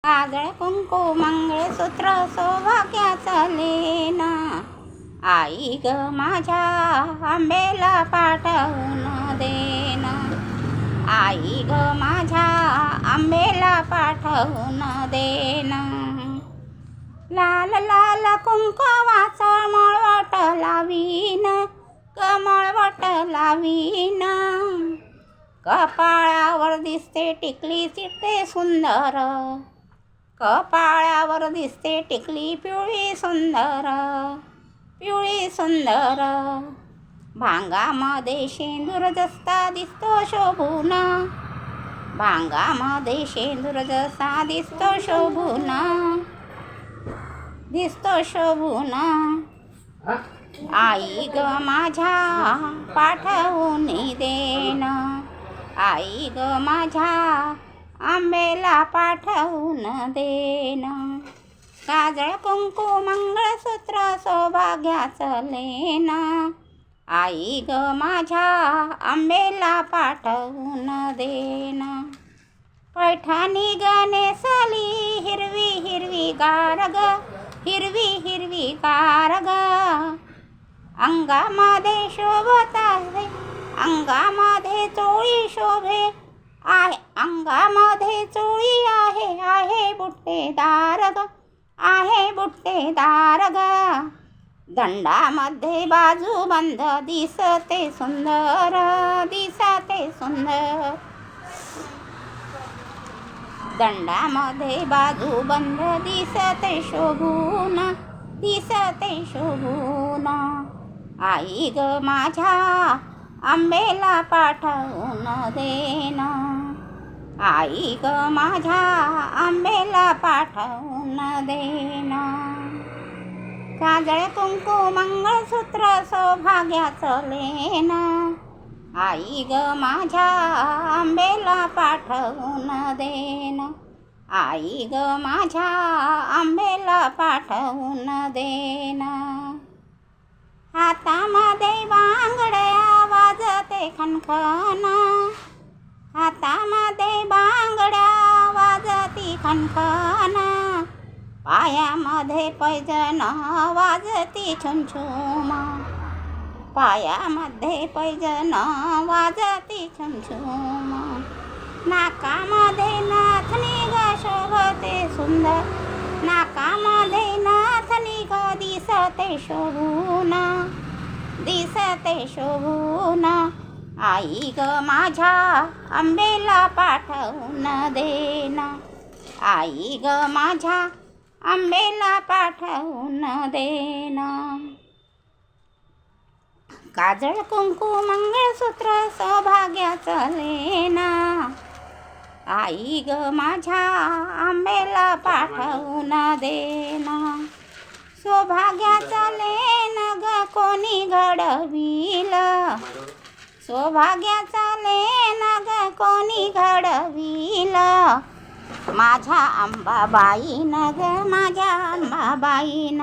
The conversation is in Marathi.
काजळ कुंकू मंगळसूत्र सौभाग्याचं लेणं, आई ग माझ्या आंबेला पाठवून देन, आई ग माझ्या आंबेला पाठवून देन. लाल लाल कुंकवाचं मळवट लावीन, कमळवट लावीन. कपाळावर दिसते टिकली चिट्टे सुंदर, कपाळावर दिसते टिकली पिवळी सुंदर, पिवळी सुंदर. भांगामध्ये शेंदूर जसा दिसतो शोभून, भांगामध्ये शेंदूर जसा दिसतो शोभून, दिसतो शोभून. आई ग माझ्या पाठवून देन, आई ग माझ्या आंबेला पाठवून देन. काजळ कुंकू मंगळसूत्र सौभाग्याचं लेणं, आई ग माझ्या आंबेला पाठवून देन. पैठणी गणेशली हिरवी हिरवी गार ग, हिरवी हिरवी गार ग. अंगामध्ये शोभत आहे, अंगामध्ये चोळी शोभे आहे, अंगामध्ये चोळी आहे, आहे बुट्टेदार ग, आहे बुट्टेदार ग. दंडामध्ये बाजूबंद दिसते सुंदर, दिसते सुंदर. दंडामध्ये बाजूबंद दिसते शोभून, दिसते शोभून. आई ग माझ्या आंबेला पाठवून देन, आई ग माझ्या आंबेला पाठवून देन. काजळ कुंकू मंगळसूत्र सौभाग्याचं लेणं, आई ग माझ्या आंबेला पाठवून देन, आई ग माझ्या आंबेला पाठवून देन. हातामध्ये बांगड्या वाजते खणखण, हातामध्ये बांगड्या वाजती खणखण. पायामध्ये पैजण वाजती छुमछुम, पायामध्ये पैजण वाजती छुमछुम. नाकामध्ये नाथणी ग शोभते सुंदर, नाकामध्ये नाथणी ग दिसते शोभून, दिसते शोभून. आई ग माझ्या आंबेला पाठवून देन, आई ग माझ्या आंबेला पाठवून देन. काजळ कुंकू मंगळसूत्र सौभाग्याचं लेणं, आई ग माझ्या आंबेला पाठवून देन. सौभाग्याचं लेणं ग कोणी घडविल, सौभाग्याचं लेणं ग कोणी घडविल. माझ्या अंबाबाईनं ग, माझ्या अंबाबाईनं.